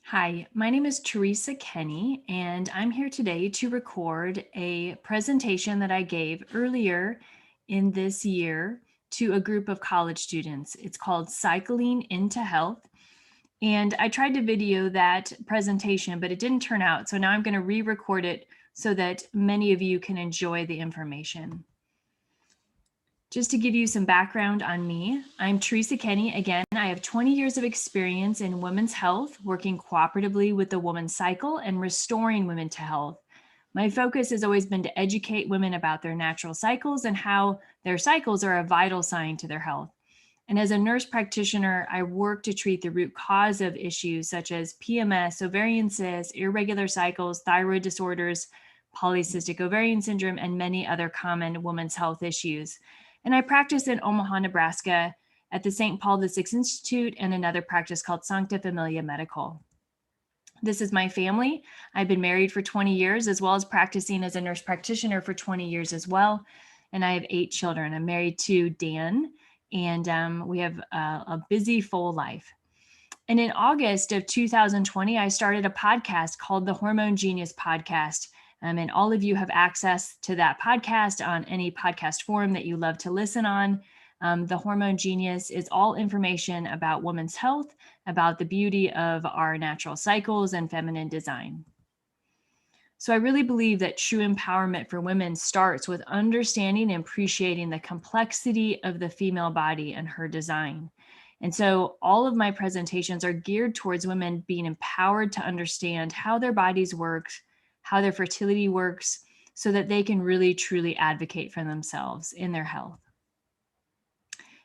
Hi, my name is Teresa Kenney, and I'm here today to record a presentation that I gave earlier in this year to a group of college students. It's called Cycling into Health. And I tried to video that presentation, but it didn't turn out. So now I'm going to re-record it so that many of you can enjoy the information. Just to give you some background on me, I'm Teresa Kenney. Again, I have 20 years of experience in women's health, working cooperatively with the woman's cycle and restoring women to health. My focus has always been to educate women about their natural cycles and how their cycles are a vital sign to their health. And as a nurse practitioner, I work to treat the root cause of issues such as PMS, ovarian cysts, irregular cycles, thyroid disorders, polycystic ovarian syndrome, and many other common women's health issues. And I practice in Omaha, Nebraska at the St. Paul VI Institute and another practice called Sancta Familia Medical. This is my family. I've been married for 20 years, as well as practicing as a nurse practitioner for 20 years as well. And I have 8 children. I'm married to Dan, and we have a busy, full life. And in August of 2020, I started a podcast called the Hormone Genius Podcast. And all of you have access to that podcast on any podcast forum that you love to listen on. The Hormone Genius is all information about women's health, about the beauty of our natural cycles and feminine design. So I really believe that true empowerment for women starts with understanding and appreciating the complexity of the female body and her design. And so all of my presentations are geared towards women being empowered to understand how their bodies work, how their fertility works, so that they can really truly advocate for themselves in their health.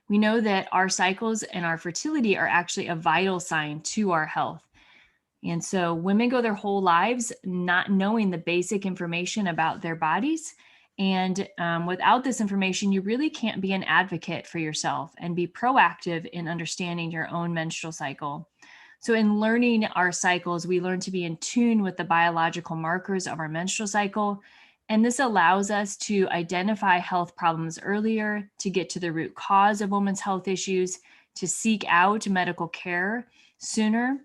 We know that our cycles and our fertility are actually a vital sign to our health. And so women go their whole lives not knowing the basic information about their bodies. And without this information, you really can't be an advocate for yourself and be proactive in understanding your own menstrual cycle. So in learning our cycles, we learn to be in tune with the biological markers of our menstrual cycle. And this allows us to identify health problems earlier, to get to the root cause of women's health issues, to seek out medical care sooner.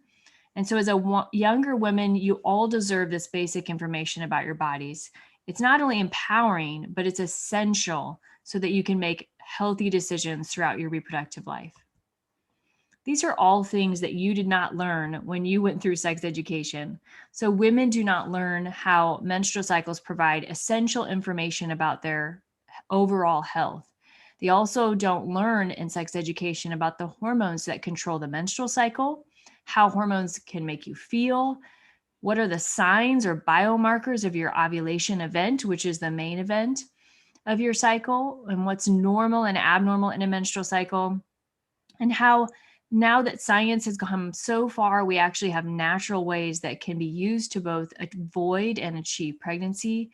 And so as a younger women, you all deserve this basic information about your bodies. It's not only empowering, but it's essential so that you can make healthy decisions throughout your reproductive life. These are all things that you did not learn when you went through sex education. So women do not learn how menstrual cycles provide essential information about their overall health. They also don't learn in sex education about the hormones that control the menstrual cycle, how hormones can make you feel, what are the signs or biomarkers of your ovulation event, which is the main event of your cycle, and what's normal and abnormal in a menstrual cycle, and how now that science has come so far, we actually have natural ways that can be used to both avoid and achieve pregnancy,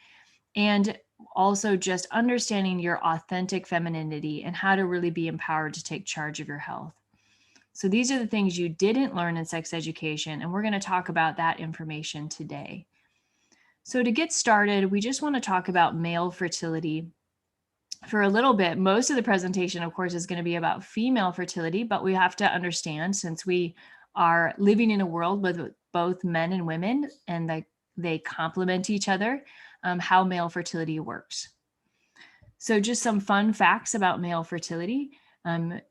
and also just understanding your authentic femininity and how to really be empowered to take charge of your health. So these are the things you didn't learn in sex education, and we're going to talk about that information today. So to get started, we just want to talk about male fertility for a little bit. Most of the presentation, of course, is going to be about female fertility, but we have to understand, since we are living in a world with both men and women and they complement each other, how male fertility works. So just some fun facts about male fertility.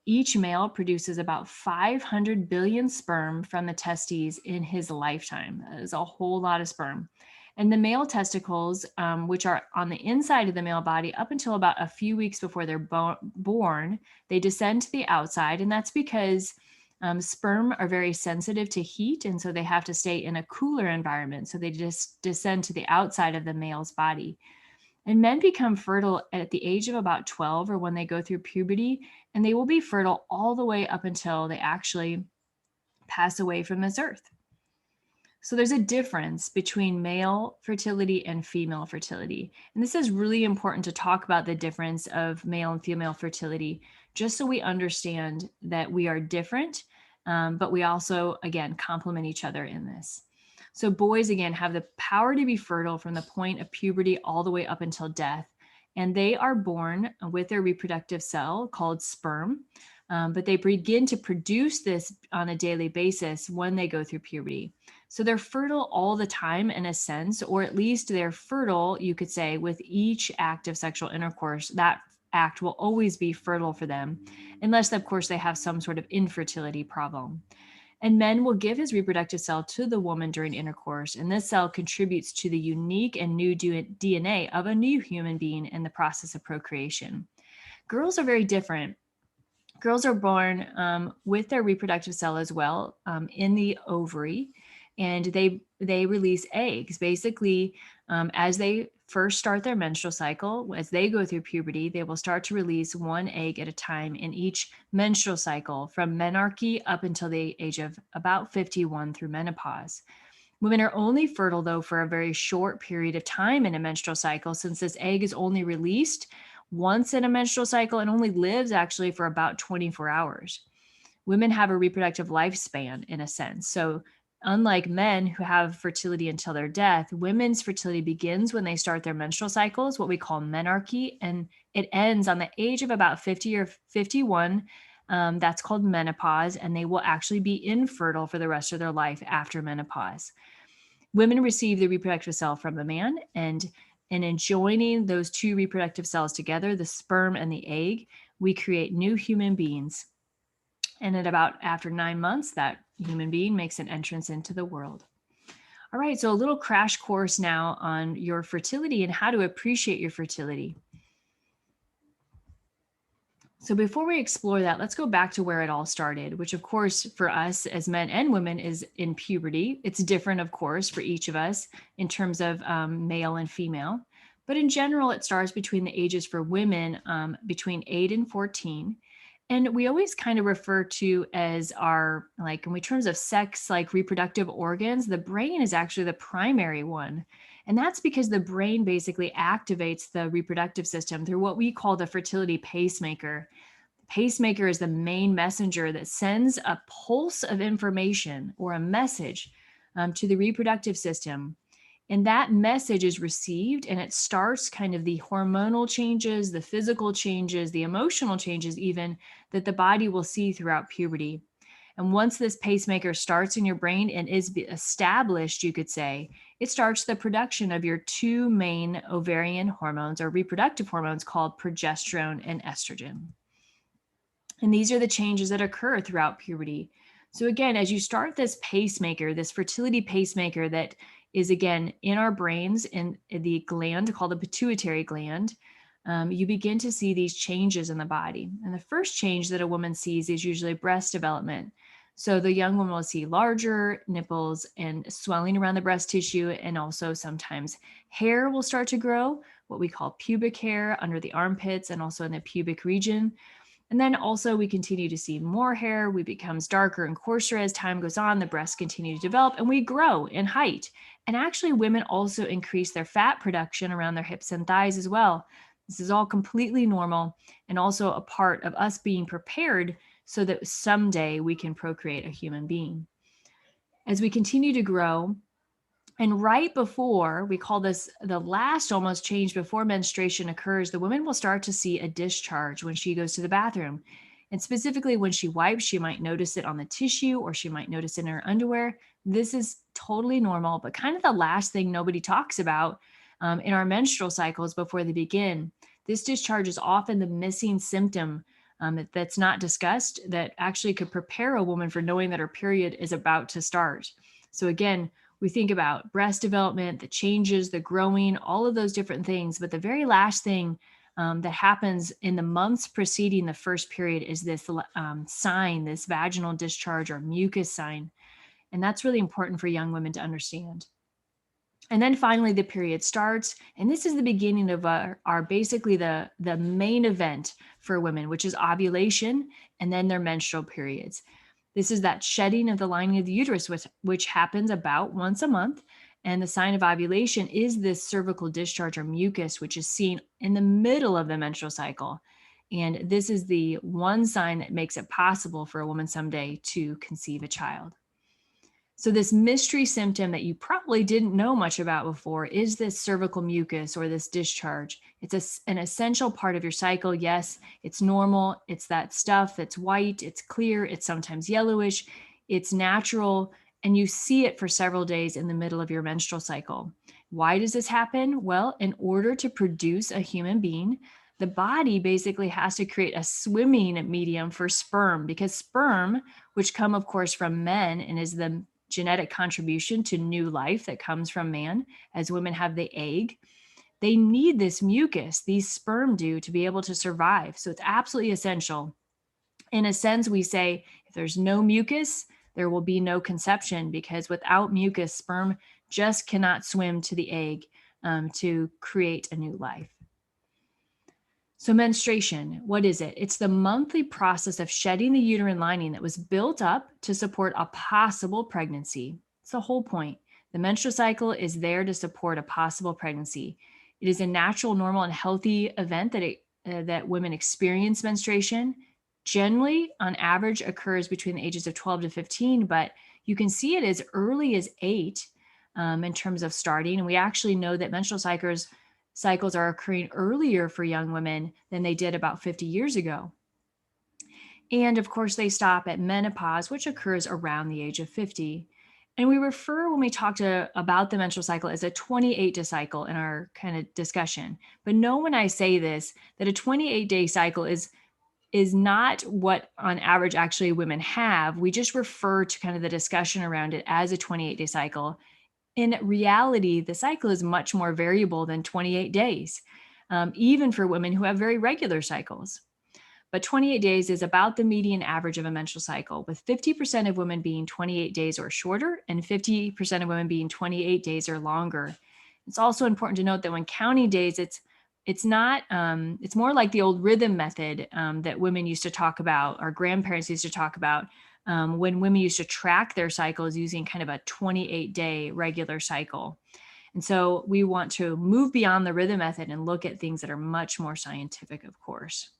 Each male produces about 500 billion sperm from the testes in his lifetime. That is a whole lot of sperm. And the male testicles, which are on the inside of the male body up until about a few weeks before they're born, they descend to the outside. And that's because sperm are very sensitive to heat. And so they have to stay in a cooler environment. So they just descend to the outside of the male's body. And men become fertile at the age of about 12 or when they go through puberty, and they will be fertile all the way up until they actually pass away from this earth. So there's a difference between male fertility and female fertility. And this is really important to talk about the difference of male and female fertility, just so we understand that we are different, but we also, again, complement each other in this. So boys, again, have the power to be fertile from the point of puberty all the way up until death. And they are born with their reproductive cell called sperm. but they begin to produce this on a daily basis when they go through puberty. So they're fertile all the time in a sense, or at least they're fertile, you could say, with each act of sexual intercourse. That act will always be fertile for them, unless, of course, they have some sort of infertility problem. And men will give his reproductive cell to the woman during intercourse, and this cell contributes to the unique and new DNA of a new human being in the process of procreation. Girls are very different. Girls are born with their reproductive cell as well in the ovary, and they release eggs. Basically, as they first start their menstrual cycle, as they go through puberty, they will start to release one egg at a time in each menstrual cycle from menarche up until the age of about 51 through menopause. Women are only fertile, though, for a very short period of time in a menstrual cycle, since this egg is only released once in a menstrual cycle and only lives actually for about 24 hours. Women have a reproductive lifespan in a sense. So, unlike men who have fertility until their death, women's fertility begins when they start their menstrual cycles, what we call menarche, and it ends on the age of about 50 or 51. That's called menopause, and they will actually be infertile for the rest of their life after menopause. Women receive the reproductive cell from the man, and in joining those two reproductive cells together, the sperm and the egg, we create new human beings. And at about after 9 months, that human being makes an entrance into the world. All right, so a little crash course now on your fertility and how to appreciate your fertility. So before we explore that, let's go back to where it all started, which of course for us as men and women is in puberty. It's different, of course, for each of us in terms of male and female. But in general, it starts between the ages for women between 8 and 14. And we always kind of refer to as our, like in terms of sex, like reproductive organs, the brain is actually the primary one. And that's because the brain basically activates the reproductive system through what we call the fertility pacemaker. The pacemaker is the main messenger that sends a pulse of information or a message to the reproductive system. And that message is received and it starts kind of the hormonal changes, the physical changes, the emotional changes, even that the body will see throughout puberty. And once this pacemaker starts in your brain and is established, you could say, it starts the production of your two main ovarian hormones or reproductive hormones called progesterone and estrogen. And these are the changes that occur throughout puberty. So again, as you start this pacemaker, this fertility pacemaker that is again in our brains in the gland called the pituitary gland, you begin to see these changes in the body. And the first change that a woman sees is usually breast development. So the young woman will see larger nipples and swelling around the breast tissue, and also sometimes hair will start to grow, what we call pubic hair under the armpits and also in the pubic region. And then also we continue to see more hair. We becomes darker and coarser as time goes on. The breasts continue to develop and we grow in height. And actually women also increase their fat production around their hips and thighs as well. This is all completely normal and also a part of us being prepared so that someday we can procreate a human being. As we continue to grow, and right before, we call this the last almost change before menstruation occurs, the woman will start to see a discharge when she goes to the bathroom. And specifically when she wipes, she might notice it on the tissue or she might notice it in her underwear. This is totally normal, but kind of the last thing nobody talks about in our menstrual cycles before they begin. This discharge is often the missing symptom that's not discussed that actually could prepare a woman for knowing that her period is about to start. So again, we think about breast development, the changes, the growing, all of those different things. But the very last thing that happens in the months preceding the first period is this sign, this vaginal discharge or mucus sign. And that's really important for young women to understand. And then finally, the period starts. And this is the beginning of our basically the main event for women, which is ovulation and then their menstrual periods. This is that shedding of the lining of the uterus, which happens about once a month. And the sign of ovulation is this cervical discharge or mucus, which is seen in the middle of the menstrual cycle. And this is the one sign that makes it possible for a woman someday to conceive a child. So this mystery symptom that you probably didn't know much about before is this cervical mucus or this discharge. It's an essential part of your cycle. Yes, it's normal. It's that stuff that's white, it's clear, it's sometimes yellowish, it's natural, and you see it for several days in the middle of your menstrual cycle. Why does this happen? Well, in order to produce a human being, the body basically has to create a swimming medium for sperm, because sperm, which come, of course, from men and is the genetic contribution to new life that comes from man, as women have the egg, they need this mucus, these sperm do, to be able to survive. So it's absolutely essential. In a sense, we say if there's no mucus, there will be no conception, because without mucus, sperm just cannot swim to the egg to create a new life. So menstruation, what is it? It's the monthly process of shedding the uterine lining that was built up to support a possible pregnancy. It's the whole point. The menstrual cycle is there to support a possible pregnancy. It is a natural, normal, and healthy event that women experience menstruation. Generally, on average, occurs between the ages of 12 to 15, but you can see it as early as 8 in terms of starting. And we actually know that menstrual cycles are occurring earlier for young women than they did about 50 years ago. And of course, they stop at menopause, which occurs around the age of 50. And we refer, when we talk about the menstrual cycle, as a 28-day cycle in our kind of discussion. But know when I say this, that a 28-day cycle is not what on average actually women have. We just refer to kind of the discussion around it as a 28-day cycle. In reality, the cycle is much more variable than 28 days, even for women who have very regular cycles. But 28 days is about the median average of a menstrual cycle, with 50% of women being 28 days or shorter and 50% of women being 28 days or longer. It's also important to note that when counting days, it's more like the old rhythm method that women used to talk about, our grandparents used to talk about, when women used to track their cycles using kind of a 28-day regular cycle. And so we want to move beyond the rhythm method and look at things that are much more scientific, of course.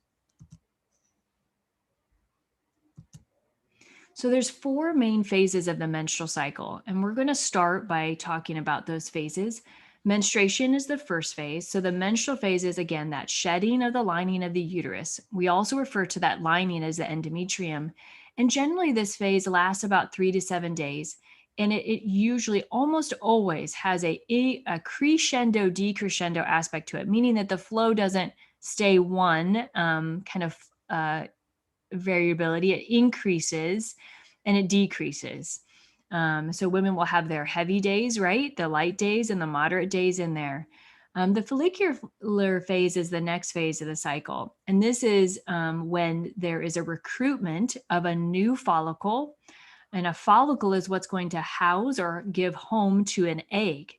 So there's 4 main phases of the menstrual cycle, and we're going to start by talking about those phases. Menstruation is the first phase. So the menstrual phase is, again, that shedding of the lining of the uterus. We also refer to that lining as the endometrium. And generally, this phase lasts about 3 to 7 days. And it usually, almost always, has a crescendo, decrescendo aspect to it, meaning that the flow doesn't stay one kind of variability. It increases and it decreases. So women will have their heavy days, right? The light days and the moderate days in there. The follicular phase is the next phase of the cycle. And this is when there is a recruitment of a new follicle. And a follicle is what's going to house or give home to an egg.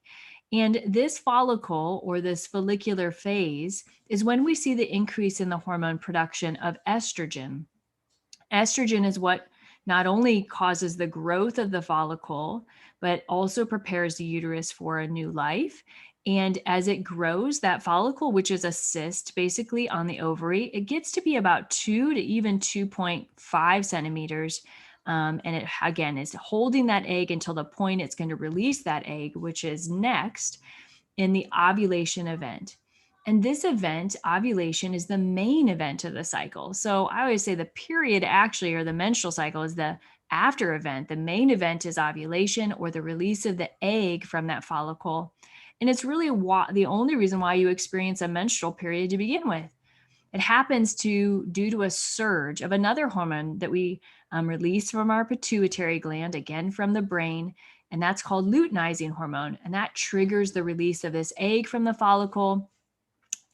And this follicle, or this follicular phase, is when we see the increase in the hormone production of estrogen. Estrogen is what not only causes the growth of the follicle, but also prepares the uterus for a new life. And as it grows, that follicle, which is a cyst basically on the ovary, it gets to be about 2 to even 2.5 centimeters. And it, again, is holding that egg until the point it's going to release that egg, which is next in the ovulation event. And this event, ovulation, is the main event of the cycle. So I always say the period actually, or the menstrual cycle, is the after event. The main event is ovulation, or the release of the egg from that follicle. And it's really the only reason why you experience a menstrual period to begin with. It happens due to a surge of another hormone that we release from our pituitary gland, again from the brain, and that's called luteinizing hormone. And that triggers the release of this egg from the follicle.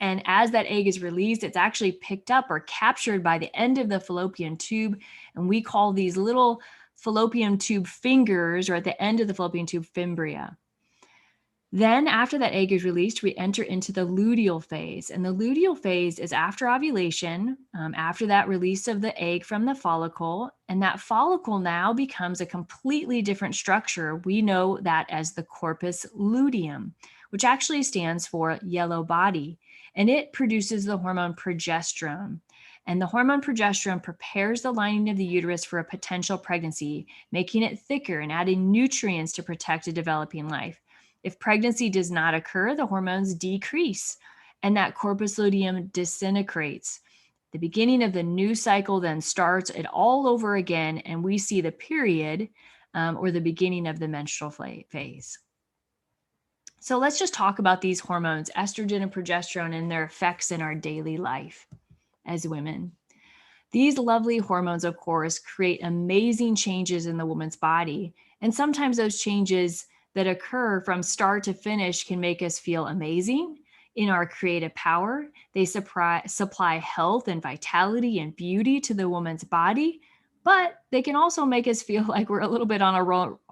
And as that egg is released, it's actually picked up or captured by the end of the fallopian tube. And we call these little fallopian tube fingers, or at the end of the fallopian tube, fimbria. Then after that egg is released, we enter into the luteal phase. And the luteal phase is after ovulation, after that release of the egg from the follicle. And that follicle now becomes a completely different structure. We know that as the corpus luteum, which actually stands for yellow body. And it produces the hormone progesterone. And the hormone progesterone prepares the lining of the uterus for a potential pregnancy, making it thicker and adding nutrients to protect a developing life. If pregnancy does not occur, the hormones decrease and that corpus luteum disintegrates. The beginning of the new cycle then starts it all over again, and we see the period or the beginning of the menstrual phase. So let's just talk about these hormones, estrogen and progesterone, and their effects in our daily life as women. These lovely hormones, of course, create amazing changes in the woman's body. And sometimes those changes that occur from start to finish can make us feel amazing in our creative power. They supply health and vitality and beauty to the woman's body, but they can also make us feel like we're a little bit on a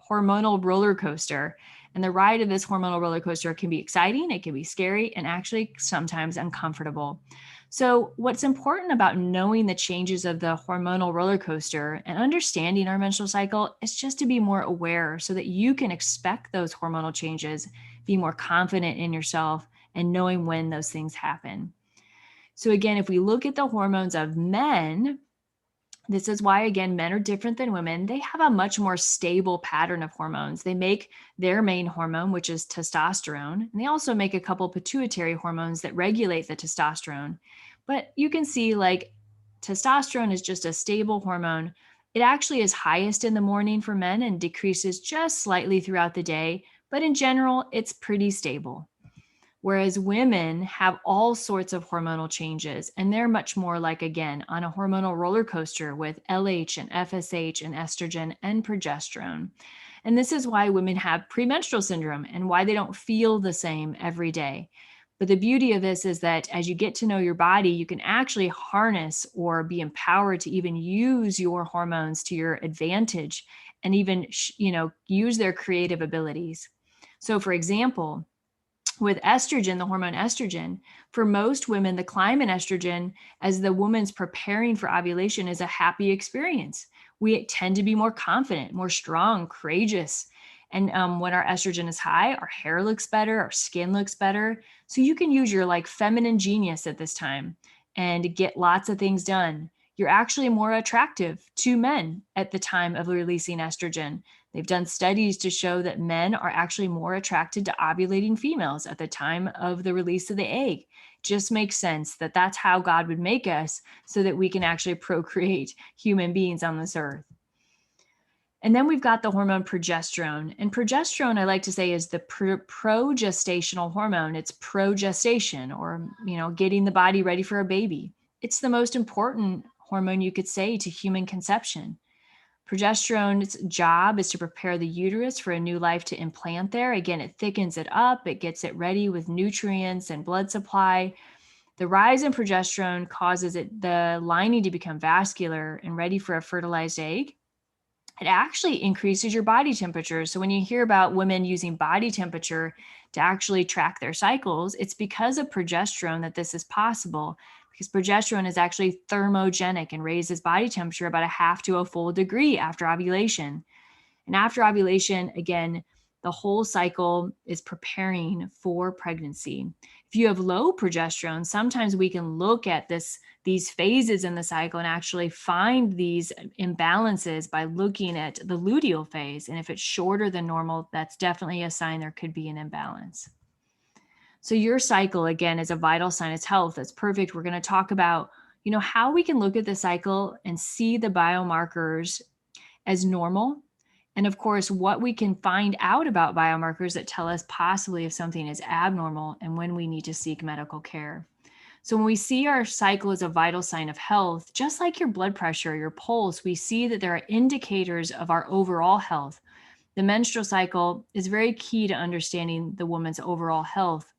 hormonal roller coaster. And the ride of this hormonal roller coaster can be exciting, it can be scary, and actually sometimes uncomfortable. So, what's important about knowing the changes of the hormonal roller coaster and understanding our menstrual cycle is just to be more aware so that you can expect those hormonal changes, be more confident in yourself, and knowing when those things happen. So, again, if we look at the hormones of men, this is why, again, men are different than women. They have a much more stable pattern of hormones. They make their main hormone, which is testosterone, and they also make a couple pituitary hormones that regulate the testosterone. But you can see like testosterone is just a stable hormone. It actually is highest in the morning for men and decreases just slightly throughout the day. But in general, it's pretty stable. Whereas women have all sorts of hormonal changes, and they're much more like, again, on a hormonal roller coaster with LH and FSH and estrogen and progesterone. And this is why women have premenstrual syndrome and why they don't feel the same every day. But the beauty of this is that as you get to know your body, you can actually harness or be empowered to even use your hormones to your advantage and even, use their creative abilities. So, for example, with estrogen, the hormone estrogen, for most women, the climb in estrogen as the woman's preparing for ovulation is a happy experience. We tend to be more confident, more strong, courageous. And when our estrogen is high, our hair looks better, our skin looks better. So you can use your like feminine genius at this time and get lots of things done. You're actually more attractive to men at the time of releasing estrogen. They've done studies to show that men are actually more attracted to ovulating females at the time of the release of the egg. Just makes sense that that's how God would make us so that we can actually procreate human beings on this earth. And then we've got the hormone progesterone. And progesterone, I like to say, is the progestational hormone. It's progestation, or, getting the body ready for a baby. It's the most important hormone, you could say, to human conception. Progesterone's job is to prepare the uterus for a new life to implant there. Again, it thickens it up, it gets it ready with nutrients and blood supply. The rise in progesterone causes the lining to become vascular and ready for a fertilized egg. It actually increases your body temperature. So when you hear about women using body temperature to actually track their cycles, it's because of progesterone that this is possible, because progesterone is actually thermogenic and raises body temperature about a half to a full degree after ovulation. And after ovulation, again, the whole cycle is preparing for pregnancy. If you have low progesterone, sometimes we can look at these phases in the cycle and actually find these imbalances by looking at the luteal phase. And if it's shorter than normal, that's definitely a sign there could be an imbalance. So your cycle, again, is a vital sign of health. That's perfect. We're going to talk about, how we can look at the cycle and see the biomarkers as normal. And of course, what we can find out about biomarkers that tell us possibly if something is abnormal and when we need to seek medical care. So when we see our cycle as a vital sign of health, just like your blood pressure, your pulse, we see that there are indicators of our overall health. The menstrual cycle is very key to understanding the woman's overall health.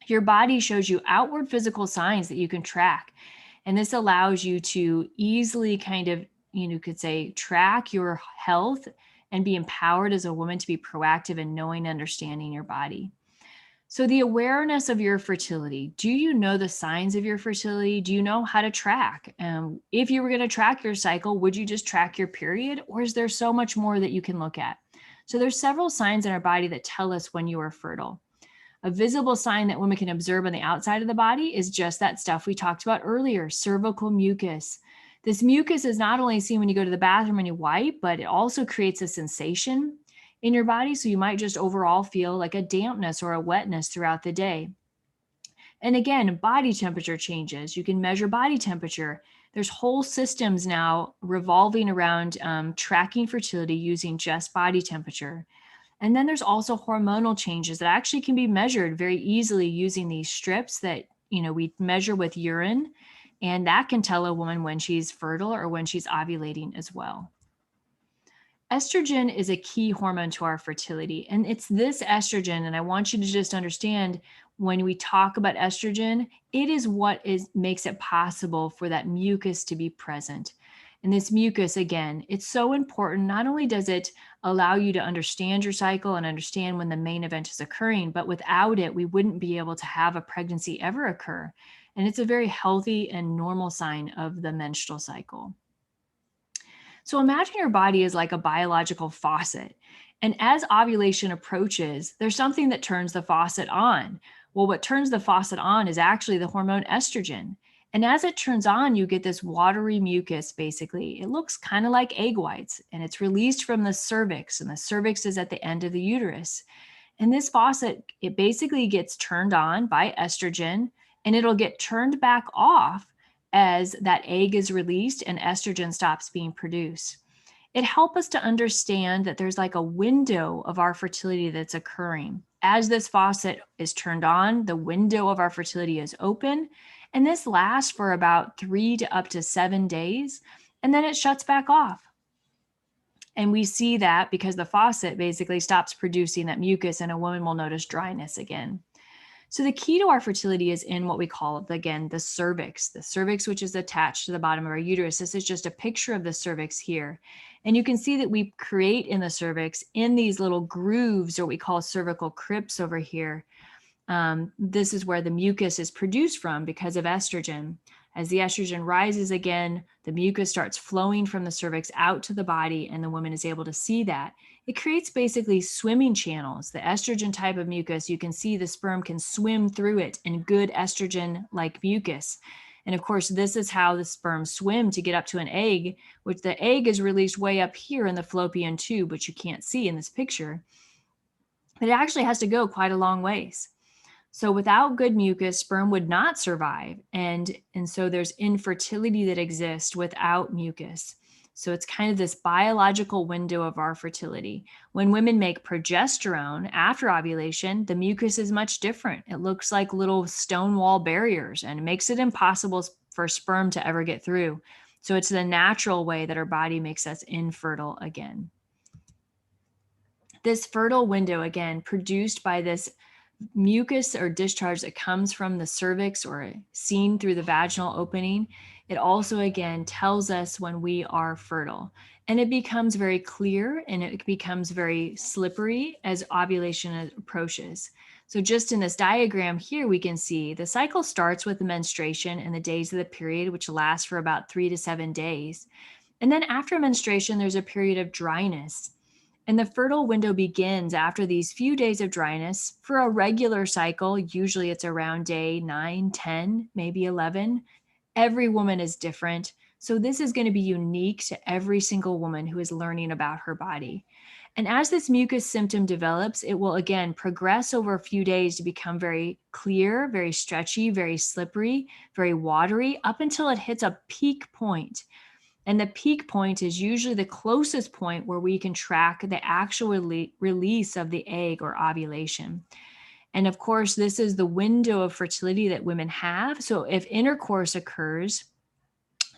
Your body shows you outward physical signs that you can track. And this allows you to easily kind of, could say, track your health and be empowered as a woman to be proactive in knowing and understanding your body. So the awareness of your fertility, do you know the signs of your fertility? Do you know how to track? If you were going to track your cycle, would you just track your period, or is there so much more that you can look at? So there's several signs in our body that tell us when you are fertile. A visible sign that women can observe on the outside of the body is just that stuff we talked about earlier, cervical mucus. This mucus is not only seen when you go to the bathroom and you wipe, but it also creates a sensation in your body. So you might just overall feel like a dampness or a wetness throughout the day. And again, body temperature changes. You can measure body temperature. There's whole systems now revolving around tracking fertility using just body temperature. And then there's also hormonal changes that actually can be measured very easily using these strips that, we measure with urine. And that can tell a woman when she's fertile or when she's ovulating as well. Estrogen is a key hormone to our fertility. And it's this estrogen, and I want you to just understand when we talk about estrogen, it is what makes it possible for that mucus to be present. And this mucus, again, it's so important. Not only does it allow you to understand your cycle and understand when the main event is occurring, but without it, we wouldn't be able to have a pregnancy ever occur. And it's a very healthy and normal sign of the menstrual cycle. So imagine your body is like a biological faucet. And as ovulation approaches, there's something that turns the faucet on. Well, what turns the faucet on is actually the hormone estrogen. And as it turns on, you get this watery mucus, basically. It looks kind of like egg whites, and it's released from the cervix, and the cervix is at the end of the uterus. And this faucet, it basically gets turned on by estrogen, and it'll get turned back off as that egg is released and estrogen stops being produced. It helps us to understand that there's like a window of our fertility that's occurring. As this faucet is turned on, the window of our fertility is open, and this lasts for about 3 to up to 7 days, and then it shuts back off. And we see that because the faucet basically stops producing that mucus, and a woman will notice dryness again. So the key to our fertility is in what we call, again, the cervix, which is attached to the bottom of our uterus. This is just a picture of the cervix here. And you can see that we create in the cervix in these little grooves, or what we call cervical crypts over here. This is where the mucus is produced from because of estrogen. As the estrogen rises again, the mucus starts flowing from the cervix out to the body, and the woman is able to see that. It creates basically swimming channels. The estrogen type of mucus, you can see the sperm can swim through it in good estrogen-like mucus. And of course, this is how the sperm swim to get up to an egg, which the egg is released way up here in the fallopian tube, which you can't see in this picture. But it actually has to go quite a long ways. So without good mucus, sperm would not survive. And so there's infertility that exists without mucus. So it's kind of this biological window of our fertility. When women make progesterone after ovulation, the mucus is much different. It looks like little stone wall barriers, and it makes it impossible for sperm to ever get through. So it's the natural way that our body makes us infertile again. This fertile window, again, produced by this mucus or discharge that comes from the cervix or seen through the vaginal opening, it also again tells us when we are fertile. And it becomes very clear and it becomes very slippery as ovulation approaches. So just in this diagram here, we can see the cycle starts with the menstruation and the days of the period, which lasts for about 3 to 7 days. And then after menstruation, there's a period of dryness. And the fertile window begins after these few days of dryness. For a regular cycle, usually it's around day 9, 10, maybe 11. Every woman is different. So this is going to be unique to every single woman who is learning about her body. And as this mucus symptom develops, it will again progress over a few days to become very clear, very stretchy, very slippery, very watery, up until it hits a peak point. And the peak point is usually the closest point where we can track the actual release of the egg or ovulation. And of course, this is the window of fertility that women have. So if intercourse occurs,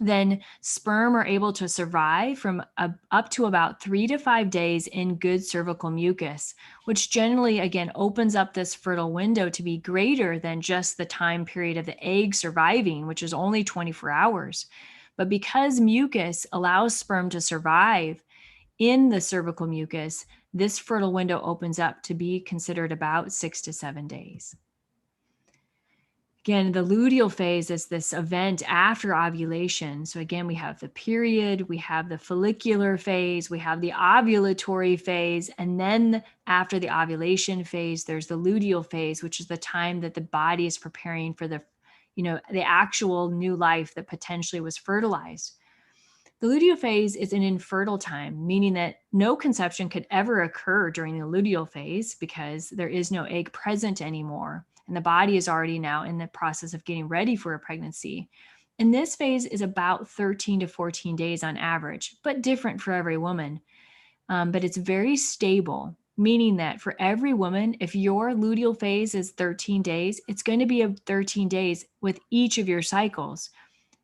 then sperm are able to survive from up to about 3 to 5 days in good cervical mucus, which generally, again, opens up this fertile window to be greater than just the time period of the egg surviving, which is only 24 hours. But because mucus allows sperm to survive in the cervical mucus, this fertile window opens up to be considered about 6 to 7 days. Again, the luteal phase is this event after ovulation. So again, we have the period, we have the follicular phase, we have the ovulatory phase, and then after the ovulation phase, there's the luteal phase, which is the time that the body is preparing for the actual new life that potentially was fertilized. The luteal phase is an infertile time, meaning that no conception could ever occur during the luteal phase because there is no egg present anymore. And the body is already now in the process of getting ready for a pregnancy. And this phase is about 13 to 14 days on average, but different for every woman. But it's very stable, meaning that for every woman, if your luteal phase is 13 days, it's going to be 13 days with each of your cycles.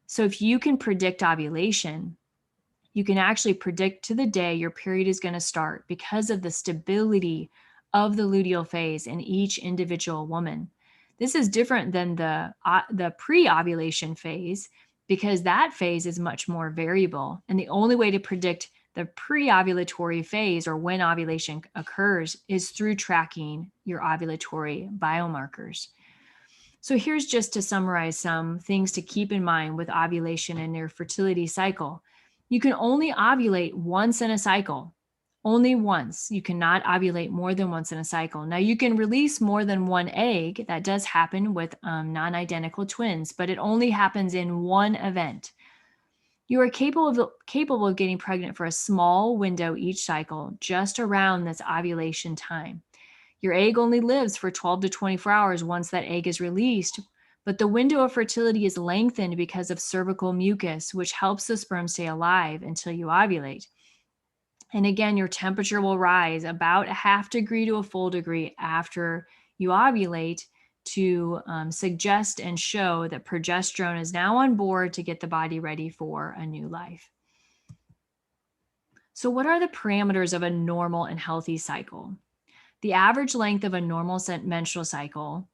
So if you can predict ovulation, you can actually predict to the day your period is going to start because of the stability of the luteal phase in each individual woman. This is different than the pre-ovulation phase because that phase is much more variable. And the only way to predict the pre-ovulatory phase or when ovulation occurs is through tracking your ovulatory biomarkers. So here's just to summarize some things to keep in mind with ovulation and your fertility cycle. You can only ovulate once in a cycle, only once. You cannot ovulate more than once in a cycle. Now you can release more than one egg. That does happen with non-identical twins, but it only happens in one event. You are capable of getting pregnant for a small window each cycle, just around this ovulation time. Your egg only lives for 12 to 24 hours once that egg is released, but the window of fertility is lengthened because of cervical mucus, which helps the sperm stay alive until you ovulate. And again, your temperature will rise about a half degree to a full degree after you ovulate to suggest and show that progesterone is now on board to get the body ready for a new life. So what are the parameters of a normal and healthy cycle? The average length of a normal menstrual cycle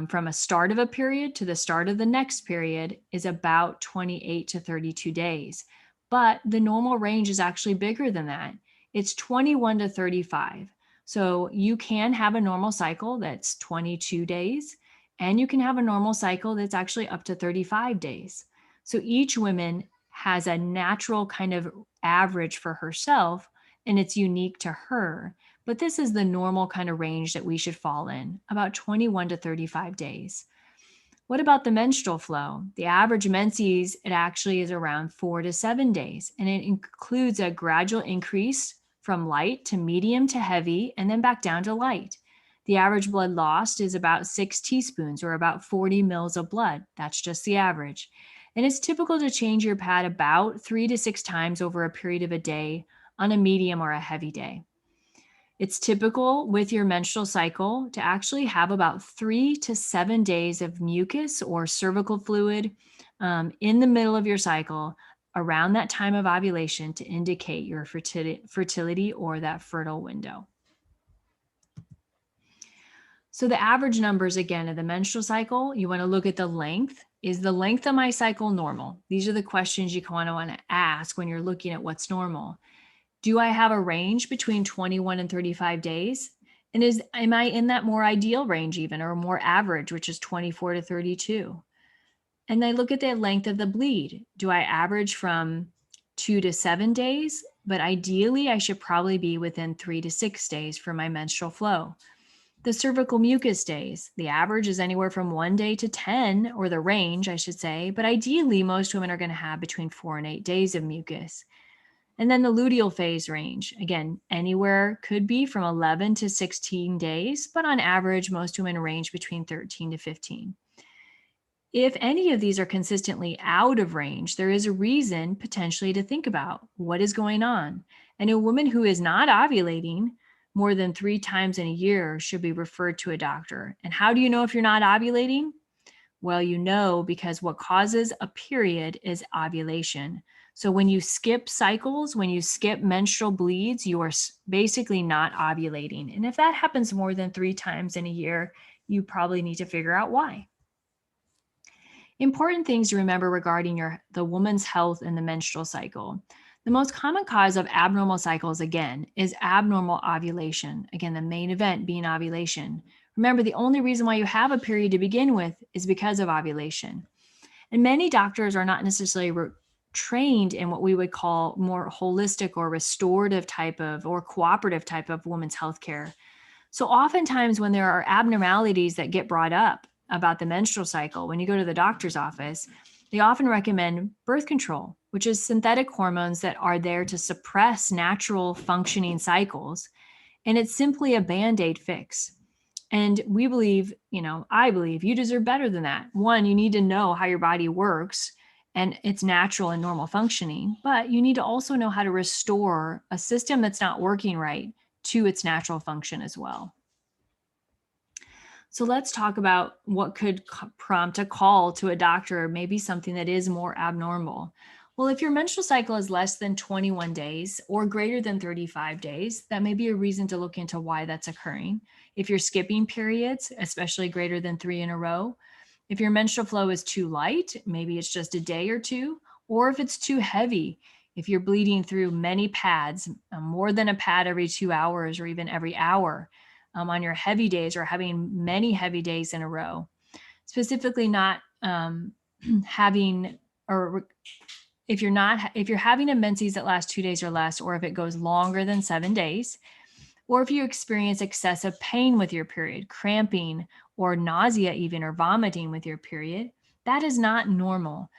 from a start of a period to the start of the next period is about 28 to 32 days. But the normal range is actually bigger than that. It's 21 to 35. So you can have a normal cycle that's 22 days, and you can have a normal cycle that's actually up to 35 days. So each woman has a natural kind of average for herself, and it's unique to her. But this is the normal kind of range that we should fall in, about 21 to 35 days. What about the menstrual flow? The average menses, it actually is around 4 to 7 days, and it includes a gradual increase from light to medium to heavy, and then back down to light. The average blood lost is about 6 teaspoons or about 40 mils of blood. That's just the average. And it's typical to change your pad about 3 to 6 times over a period of a day on a medium or a heavy day. It's typical with your menstrual cycle to actually have about 3 to 7 days of mucus or cervical fluid in the middle of your cycle around that time of ovulation to indicate your fertility or that fertile window. So the average numbers again of the menstrual cycle, you want to look at the length. Is the length of my cycle normal? These are the questions you want to ask when you're looking at what's normal. Do I have a range between 21 and 35 days? And am I in that more ideal range even, or more average, which is 24 to 32? And I look at the length of the bleed. Do I average from 2 to 7 days? But ideally, I should probably be within 3 to 6 days for my menstrual flow. The cervical mucus days, the average is anywhere from 1 day to 10, or the range, I should say. But ideally, most women are going to have between 4 and 8 days of mucus. And then the luteal phase range, again, anywhere could be from 11 to 16 days, but on average, most women range between 13 to 15. If any of these are consistently out of range, there is a reason potentially to think about what is going on. And a woman who is not ovulating more than 3 times in a year should be referred to a doctor. And how do you know if you're not ovulating? Well, you know, because what causes a period is ovulation. So when you skip cycles, when you skip menstrual bleeds, you are basically not ovulating. And if that happens more than 3 times in a year, you probably need to figure out why. Important things to remember regarding the woman's health in the menstrual cycle. The most common cause of abnormal cycles, again, is abnormal ovulation. Again, the main event being ovulation. Remember, the only reason why you have a period to begin with is because of ovulation. And many doctors are not necessarily trained in what we would call more holistic or restorative type of or cooperative type of women's healthcare. So oftentimes when there are abnormalities that get brought up about the menstrual cycle, when you go to the doctor's office, they often recommend birth control, which is synthetic hormones that are there to suppress natural functioning cycles. And it's simply a band-aid fix. And we believe, I believe you deserve better than that. One, you need to know how your body works and its natural and normal functioning, but you need to also know how to restore a system that's not working right to its natural function as well. So let's talk about what could prompt a call to a doctor, maybe something that is more abnormal. Well, if your menstrual cycle is less than 21 days or greater than 35 days, that may be a reason to look into why that's occurring. If you're skipping periods, especially greater than 3 in a row, if your menstrual flow is too light, maybe it's just a day or two, or if it's too heavy, if you're bleeding through many pads, more than a pad every 2 hours or even every hour, on your heavy days or having many heavy days in a row, specifically not having, or if you're having a menses that lasts 2 days or less, or if it goes longer than 7 days, or if you experience excessive pain with your period, cramping or nausea even, or vomiting with your period, that is not normal.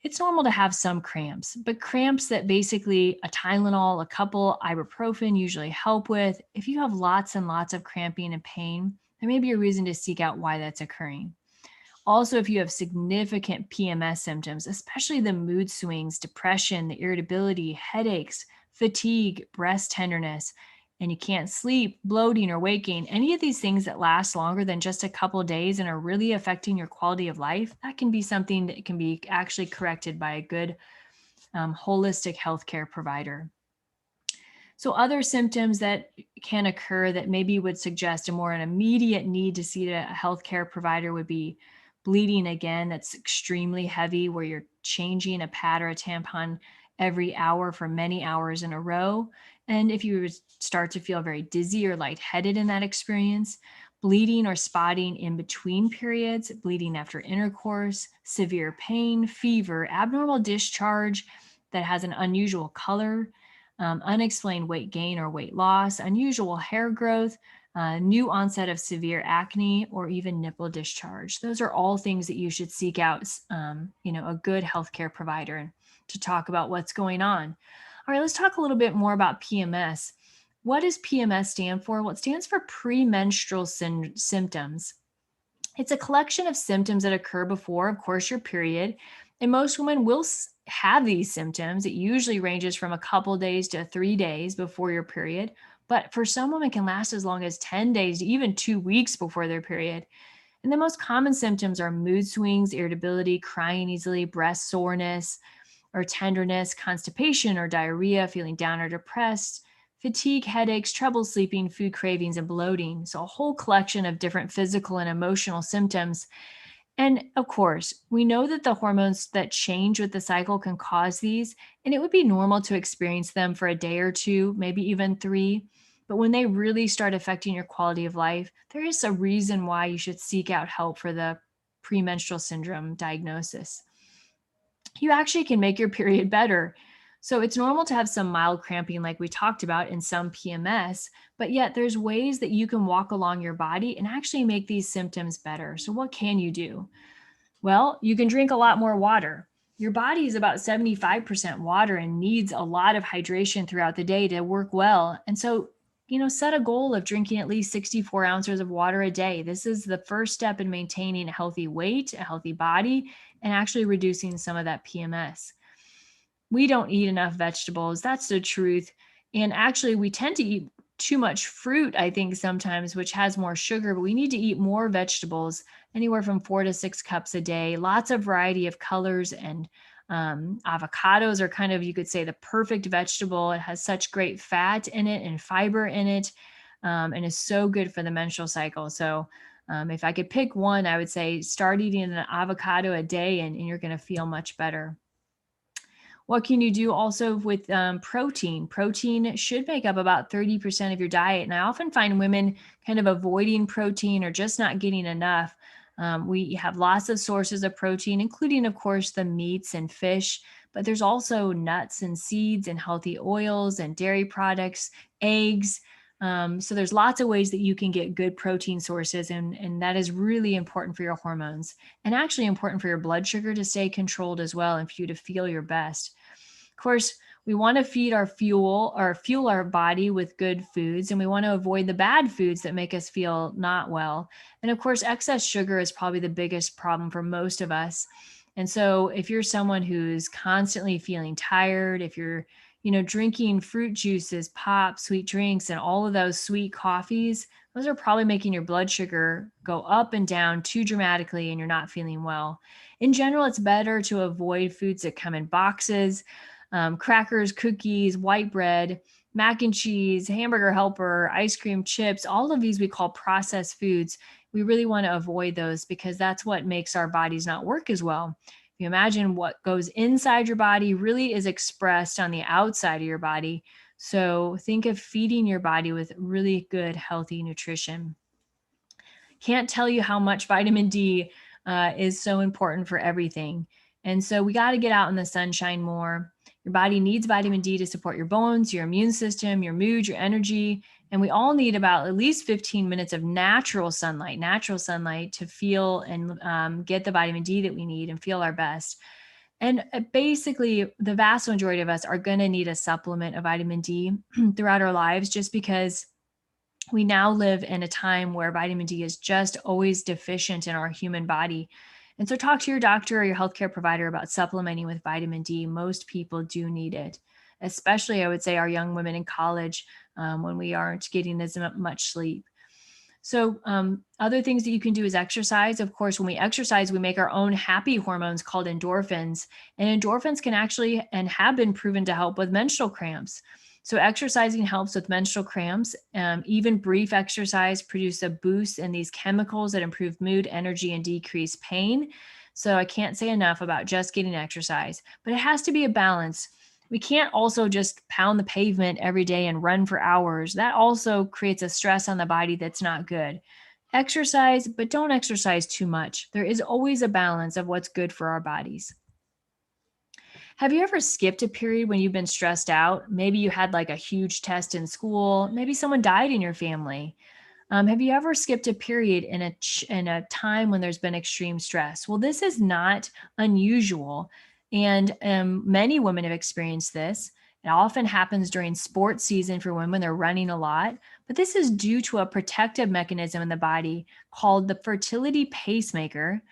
It's normal to have some cramps, but cramps that basically a Tylenol, a couple ibuprofen usually help with. If you have lots and lots of cramping and pain, there may be a reason to seek out why that's occurring. Also, if you have significant PMS symptoms, especially the mood swings, depression, the irritability, headaches, fatigue, breast tenderness, and you can't sleep, bloating, or waking, any of these things that last longer than just a couple of days and are really affecting your quality of life, that can be something that can be actually corrected by a good holistic healthcare provider. So other symptoms that can occur that maybe would suggest an immediate need to see a healthcare provider would be bleeding again that's extremely heavy, where you're changing a pad or a tampon every hour for many hours in a row. And if you start to feel very dizzy or lightheaded in that experience, bleeding or spotting in between periods, bleeding after intercourse, severe pain, fever, abnormal discharge that has an unusual color, unexplained weight gain or weight loss, unusual hair growth, new onset of severe acne, or even nipple discharge. Those are all things that you should seek out, a good healthcare provider to talk about what's going on. All right, let's talk a little bit more about PMS. What does PMS stand for? Well, it stands for premenstrual symptoms. It's a collection of symptoms that occur before, of course, your period. And most women will have these symptoms. It usually ranges from a couple days to 3 days before your period. But for some women, can last as long as 10 days to even 2 weeks before their period. And the most common symptoms are mood swings, irritability, crying easily, breast soreness or tenderness, constipation or diarrhea, feeling down or depressed, fatigue, headaches, trouble sleeping, food cravings, and bloating. So a whole collection of different physical and emotional symptoms. And of course, we know that the hormones that change with the cycle can cause these, and it would be normal to experience them for a day or two, maybe even 3. But when they really start affecting your quality of life, there is a reason why you should seek out help for the premenstrual syndrome diagnosis. You actually can make your period better. So it's normal to have some mild cramping, like we talked about, in some PMS, but yet there's ways that you can walk along your body and actually make these symptoms better. So what can you do? Well, you can drink a lot more water. Your body is about 75% water and needs a lot of hydration throughout the day to work well. And so, set a goal of drinking at least 64 ounces of water a day. This is the first step in maintaining a healthy weight, a healthy body, and actually reducing some of that PMS. We don't eat enough vegetables. That's the truth. And actually, we tend to eat too much fruit, I think, sometimes, which has more sugar, but we need to eat more vegetables, anywhere from 4 to 6 cups a day, lots of variety of colors. And avocados are kind of, you could say, the perfect vegetable. It has such great fat in it and fiber in it, and is so good for the menstrual cycle. So if I could pick one, I would say start eating an avocado a day and you're going to feel much better. What can you do also with protein? Protein should make up about 30% of your diet. And I often find women kind of avoiding protein or just not getting enough. We have lots of sources of protein, including, of course, the meats and fish, but there's also nuts and seeds and healthy oils and dairy products, eggs. So there's lots of ways that you can get good protein sources, and that is really important for your hormones and actually important for your blood sugar to stay controlled as well and for you to feel your best. Of course, we want to feed our fuel or fuel our body with good foods, and we want to avoid the bad foods that make us feel not well. And of course, excess sugar is probably the biggest problem for most of us. And so if you're someone who's constantly feeling tired, if you're, drinking fruit juices, pop, sweet drinks, and all of those sweet coffees, those are probably making your blood sugar go up and down too dramatically and you're not feeling well. In general, it's better to avoid foods that come in boxes, crackers, cookies, white bread, mac and cheese, hamburger helper, ice cream, chips, all of these we call processed foods. We really want to avoid those because that's what makes our bodies not work as well. If you imagine what goes inside your body really is expressed on the outside of your body. So think of feeding your body with really good, healthy nutrition. Can't tell you how much vitamin D is so important for everything. And so we got to get out in the sunshine more. Your body needs vitamin D to support your bones, your immune system, your mood, your energy. And we all need about at least 15 minutes of natural sunlight to feel and get the vitamin D that we need and feel our best. And basically, the vast majority of us are going to need a supplement of vitamin D throughout our lives just because we now live in a time where vitamin D is just always deficient in our human body. And so talk to your doctor or your healthcare provider about supplementing with vitamin D. Most people do need it, especially I would say our young women in college when we aren't getting as much sleep. So other things that you can do is exercise. Of course, when we exercise, we make our own happy hormones called endorphins. And endorphins can actually and have been proven to help with menstrual cramps. So exercising helps with menstrual cramps. Even brief exercise produces a boost in these chemicals that improve mood, energy, and decrease pain. So I can't say enough about just getting exercise, but it has to be a balance. We can't also just pound the pavement every day and run for hours. That also creates a stress on the body that's not good. Exercise, but don't exercise too much. There is always a balance of what's good for our bodies. Have you ever skipped a period when you've been stressed out? Maybe you had like a huge test in school. Maybe someone died in your family. Have you ever skipped a period in a time when there's been extreme stress? Well, this is not unusual, and many women have experienced this. It often happens during sports season for women; they're running a lot. But this is due to a protective mechanism in the body called the fertility pacemaker.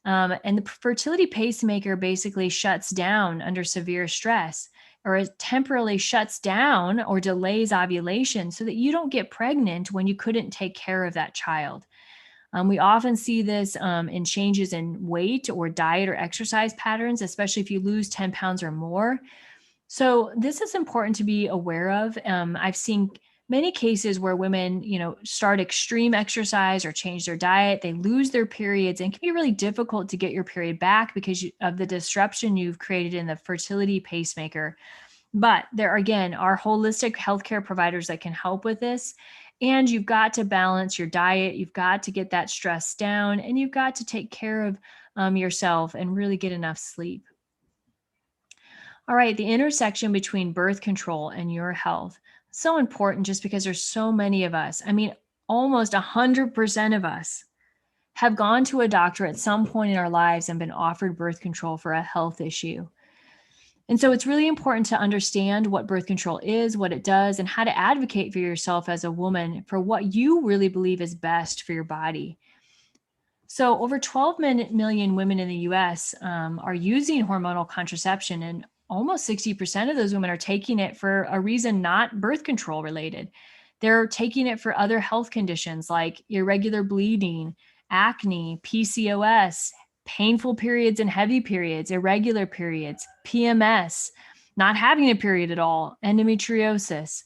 And the fertility pacemaker basically shuts down under severe stress, or it temporarily shuts down or delays ovulation so that you don't get pregnant when you couldn't take care of that child. We often see this in changes in weight or diet or exercise patterns, especially if you lose 10 pounds or more. So this is important to be aware of. I've seen many cases where women, start extreme exercise or change their diet, they lose their periods, and it can be really difficult to get your period back because of the disruption you've created in the fertility pacemaker. But there again are holistic healthcare providers that can help with this. And you've got to balance your diet, you've got to get that stress down, and you've got to take care of yourself and really get enough sleep. All right, the intersection between birth control and your health. So important just because there's so many of us. I mean, almost 100% of us have gone to a doctor at some point in our lives and been offered birth control for a health issue. And so it's really important to understand what birth control is, what it does, and how to advocate for yourself as a woman for what you really believe is best for your body. So, over 12 million women in the US are using hormonal contraception, and almost 60% of those women are taking it for a reason not birth control related. They're taking it for other health conditions like irregular bleeding, acne, PCOS, painful periods and heavy periods, irregular periods, PMS, not having a period at all, endometriosis.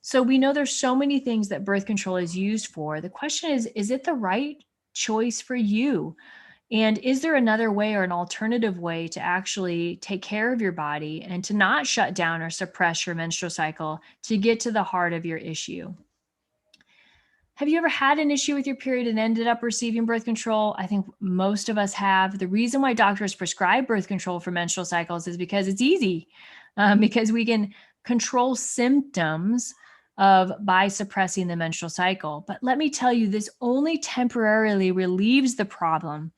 So, we know there's so many things that birth control is used for. The question is it the right choice for you? And is there another way or an alternative way to actually take care of your body and to not shut down or suppress your menstrual cycle to get to the heart of your issue? Have you ever had an issue with your period and ended up receiving birth control? I think most of us have. The reason why doctors prescribe birth control for menstrual cycles is because it's easy, because we can control symptoms by suppressing the menstrual cycle. But let me tell you, this only temporarily relieves the problem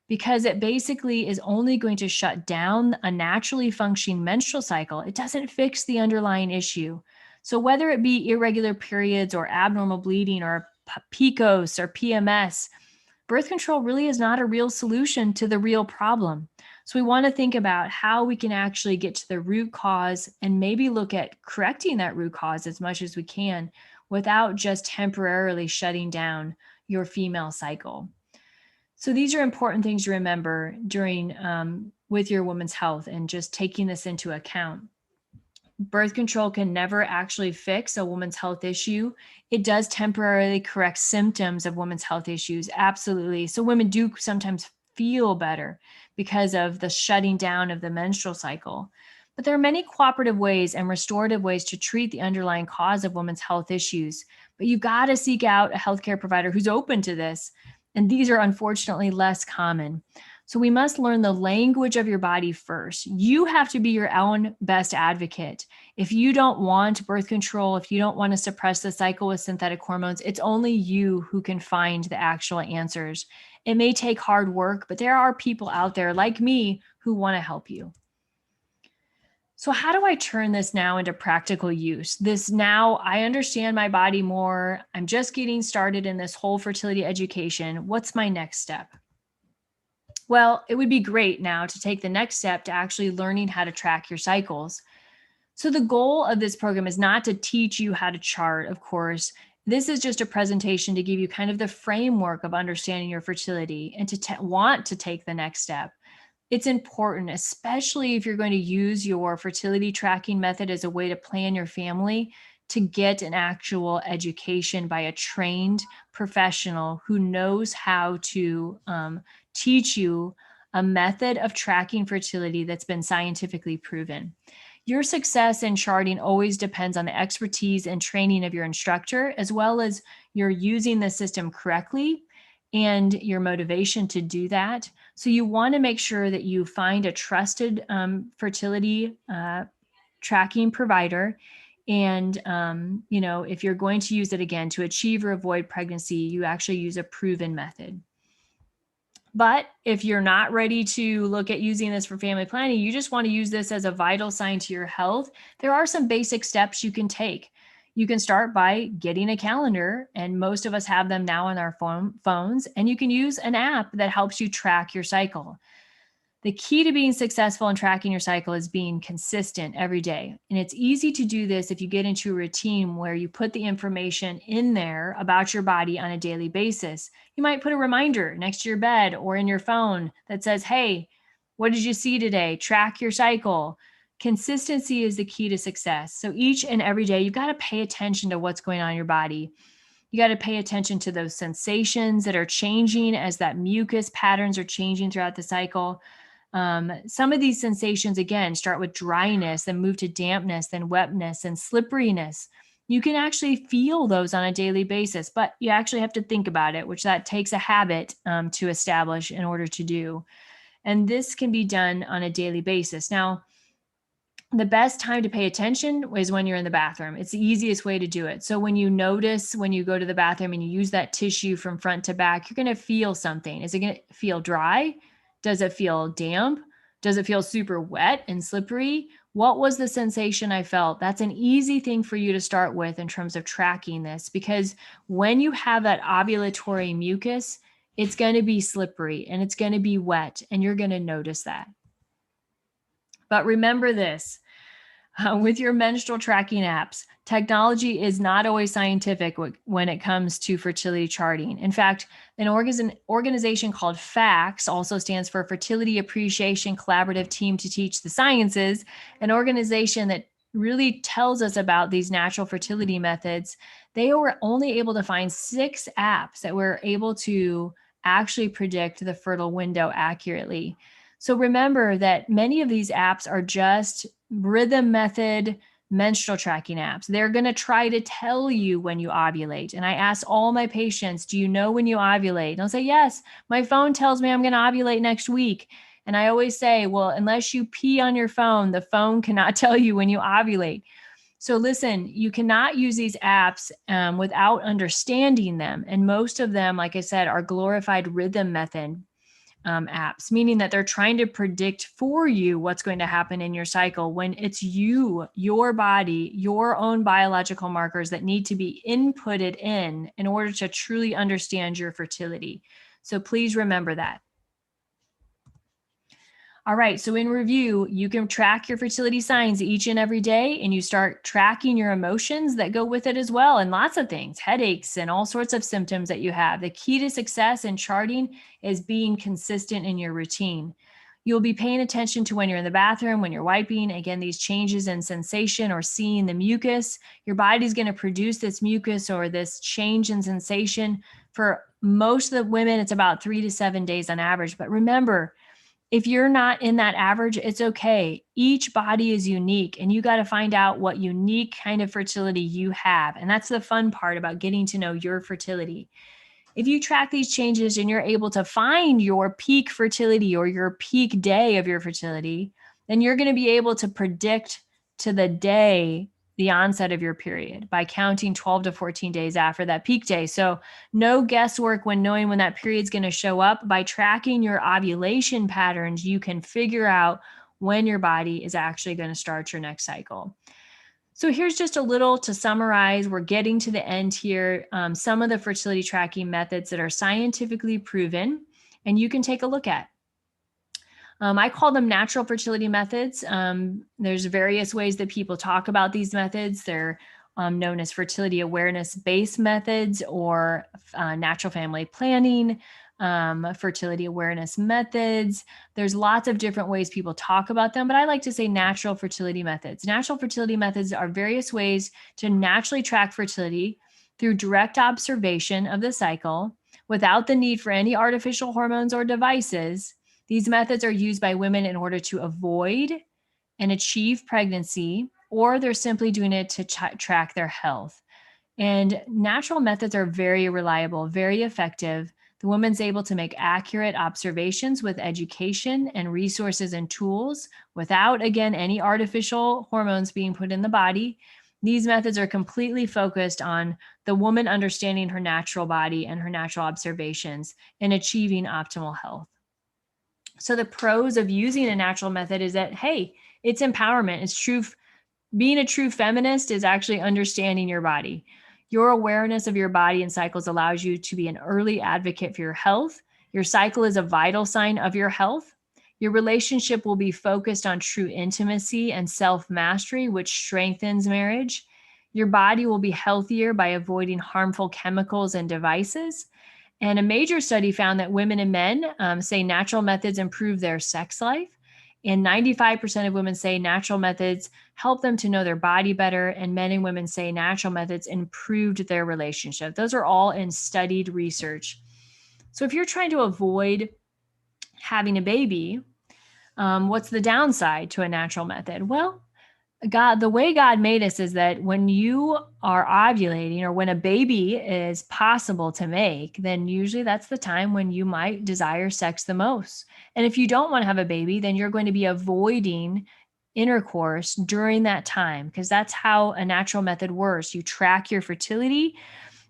because it basically is only going to shut down a naturally functioning menstrual cycle. It doesn't fix the underlying issue. So whether it be irregular periods or abnormal bleeding or PCOS or PMS, birth control really is not a real solution to the real problem. So we want to think about how we can actually get to the root cause and maybe look at correcting that root cause as much as we can without just temporarily shutting down your female cycle. So these are important things to remember during with your woman's health and just taking this into account. Birth control can never actually fix a woman's health issue. It does temporarily correct symptoms of women's health issues, absolutely. So women do sometimes feel better because of the shutting down of the menstrual cycle. But there are many cooperative ways and restorative ways to treat the underlying cause of women's health issues. But you've got to seek out a healthcare provider who's open to this. And these are unfortunately less common. So we must learn the language of your body first. You have to be your own best advocate. If you don't want birth control, if you don't want to suppress the cycle with synthetic hormones, it's only you who can find the actual answers. It may take hard work, but there are people out there like me who want to help you. So how do I turn this now into practical use? Now I understand my body more. I'm just getting started in this whole fertility education. What's my next step? Well, it would be great now to take the next step to actually learning how to track your cycles. So the goal of this program is not to teach you how to chart, of course. This is just a presentation to give you kind of the framework of understanding your fertility and to want to take the next step. It's important, especially if you're going to use your fertility tracking method as a way to plan your family, to get an actual education by a trained professional who knows how to teach you a method of tracking fertility that's been scientifically proven. Your success in charting always depends on the expertise and training of your instructor, as well as your using the system correctly and your motivation to do that. So you want to make sure that you find a trusted fertility tracking provider. And, if you're going to use it again to achieve or avoid pregnancy, you actually use a proven method. But if you're not ready to look at using this for family planning, you just want to use this as a vital sign to your health, there are some basic steps you can take. You can start by getting a calendar, and most of us have them now on our phones, and you can use an app that helps you track your cycle. The key to being successful in tracking your cycle is being consistent every day. And it's easy to do this if you get into a routine where you put the information in there about your body on a daily basis. You might put a reminder next to your bed or in your phone that says, hey, what did you see today? Track your cycle. Consistency is the key to success. So each and every day, you've got to pay attention to what's going on in your body. You got to pay attention to those sensations that are changing as that mucus patterns are changing throughout the cycle. Some of these sensations, again, start with dryness, then move to dampness, then wetness and slipperiness. You can actually feel those on a daily basis, but you actually have to think about it, which that takes a habit to establish in order to do. And this can be done on a daily basis. Now, the best time to pay attention is when you're in the bathroom. It's the easiest way to do it. So when you notice when you go to the bathroom and you use that tissue from front to back, you're going to feel something. Is it going to feel dry? Does it feel damp? Does it feel super wet and slippery? What was the sensation I felt? That's an easy thing for you to start with in terms of tracking this, because when you have that ovulatory mucus, it's going to be slippery and it's going to be wet, and you're going to notice that. But remember this, with your menstrual tracking apps, technology is not always scientific when it comes to fertility charting. In fact, an organization called FACTS, also stands for Fertility Appreciation Collaborative Team to Teach the Sciences, an organization that really tells us about these natural fertility methods. They were only able to find 6 apps that were able to actually predict the fertile window accurately. So remember that many of these apps are just rhythm method menstrual tracking apps. They're going to try to tell you when you ovulate. And I ask all my patients, do you know when you ovulate? And they'll say, yes, my phone tells me I'm going to ovulate next week. And I always say, well, unless you pee on your phone, the phone cannot tell you when you ovulate. So listen, you cannot use these apps without understanding them. And most of them, like I said, are glorified rhythm method apps, meaning that they're trying to predict for you what's going to happen in your cycle when it's you, your body, your own biological markers that need to be inputted in order to truly understand your fertility. So please remember that. All right, so in review, you can track your fertility signs each and every day, and you start tracking your emotions that go with it as well, and lots of things, headaches and all sorts of symptoms that you have. The key to success in charting is being consistent in your routine. You'll be paying attention to when you're in the bathroom, when you're wiping, again, these changes in sensation or seeing the mucus. Your body's going to produce this mucus or this change in sensation. For most of the women, it's about 3 to 7 days on average. But remember, if you're not in that average, it's okay. Each body is unique, and you got to find out what unique kind of fertility you have. And that's the fun part about getting to know your fertility. If you track these changes and you're able to find your peak fertility or your peak day of your fertility, then you're going to be able to predict to the day the onset of your period by counting 12 to 14 days after that peak day. So no guesswork when knowing when that period is going to show up. By tracking your ovulation patterns, you can figure out when your body is actually going to start your next cycle. So here's just a little to summarize. We're getting to the end here. Some of the fertility tracking methods that are scientifically proven and you can take a look at. I call them natural fertility methods. There's various ways that people talk about these methods. They're known as fertility awareness-based methods or natural family planning, fertility awareness methods. There's lots of different ways people talk about them, but I like to say natural fertility methods. Natural fertility methods are various ways to naturally track fertility through direct observation of the cycle without the need for any artificial hormones or devices. These methods are used by women in order to avoid and achieve pregnancy, or they're simply doing it to track their health. And natural methods are very reliable, very effective. The woman's able to make accurate observations with education and resources and tools without, again, any artificial hormones being put in the body. These methods are completely focused on the woman understanding her natural body and her natural observations and achieving optimal health. So the pros of using a natural method is that, hey, it's empowerment. It's true. Being a true feminist is actually understanding your body. Your awareness of your body and cycles allows you to be an early advocate for your health. Your cycle is a vital sign of your health. Your relationship will be focused on true intimacy and self-mastery, which strengthens marriage. Your body will be healthier by avoiding harmful chemicals and devices. And a major study found that women and men say natural methods improve their sex life. And 95% of women say natural methods help them to know their body better. And men and women say natural methods improved their relationship. Those are all in studied research. So if you're trying to avoid having a baby, what's the downside to a natural method? Well, the way God made us is that when you are ovulating or when a baby is possible to make, then usually that's the time when you might desire sex the most. And if you don't want to have a baby, then you're going to be avoiding intercourse during that time because that's how a natural method works. You track your fertility.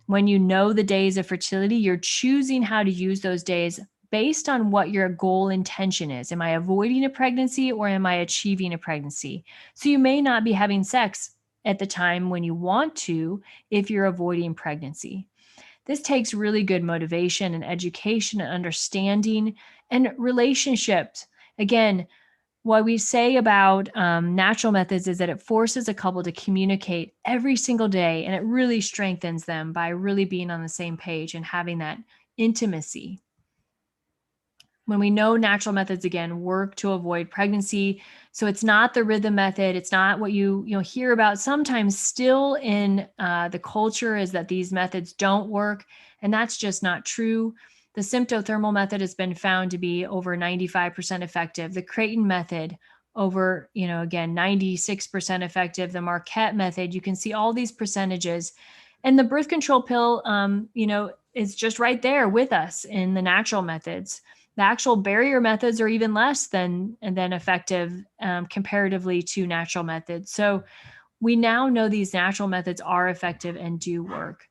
When you know the days of fertility, you're choosing how to use those days based on what your goal intention is. Am I avoiding a pregnancy or am I achieving a pregnancy? So you may not be having sex at the time when you want to if you're avoiding pregnancy. This takes really good motivation and education and understanding and relationships. Again, what we say about natural methods is that it forces a couple to communicate every single day, and it really strengthens them by really being on the same page and having that intimacy. When we know natural methods, again, work to avoid pregnancy. So it's not the rhythm method. It's not what you hear about sometimes still in the culture is that these methods don't work. And that's just not true. The symptothermal method has been found to be over 95% effective. The Creighton method, over, again, 96% effective. The Marquette method, you can see all these percentages. And the birth control pill, is just right there with us in the natural methods. The actual barrier methods are even less than effective comparatively to natural methods. So we now know these natural methods are effective and do work.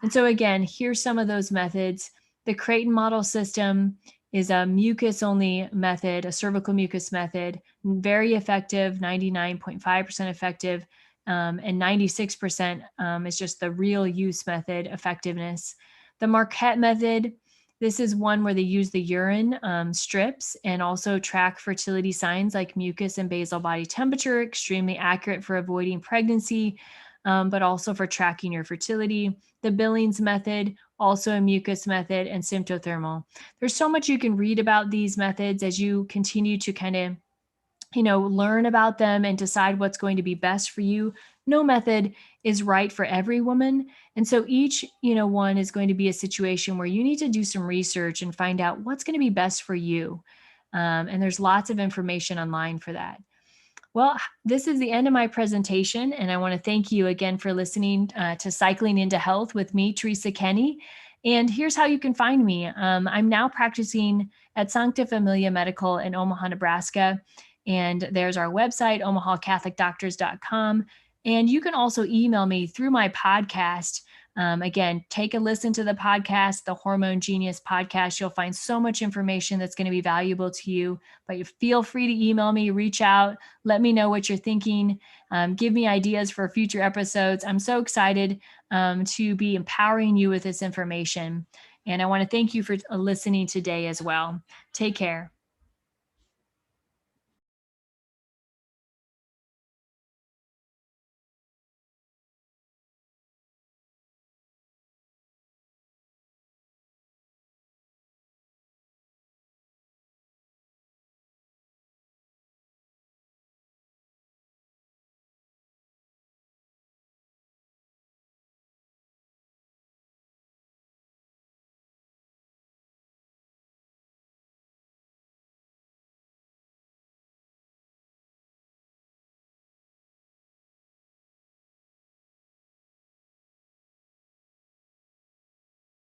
And so again, here's some of those methods. The Creighton model system is a mucus-only method, a cervical mucus method, very effective, 99.5% effective, and 96% is just the real use method effectiveness. The Marquette method, this is one where they use the urine strips and also track fertility signs like mucus and basal body temperature, extremely accurate for avoiding pregnancy, but also for tracking your fertility. The Billings method, also a mucus method, and symptothermal. There's so much you can read about these methods as you continue to kind of learn about them and decide what's going to be best for you. No method is right for every woman. And so each, one is going to be a situation where you need to do some research and find out what's going to be best for you. And there's lots of information online for that. Well, this is the end of my presentation, and I want to thank you again for listening to Cycling into Health with me, Teresa Kenney. And here's how you can find me. I'm now practicing at Sancta Familia Medical in Omaha, Nebraska. And there's our website, omahacatholicdoctors.com. And you can also email me through my podcast. Again, take a listen to the podcast, the Hormone Genius podcast. You'll find so much information that's going to be valuable to you. But you feel free to email me, reach out, let me know what you're thinking, give me ideas for future episodes. I'm so excited to be empowering you with this information. And I want to thank you for listening today as well. Take care.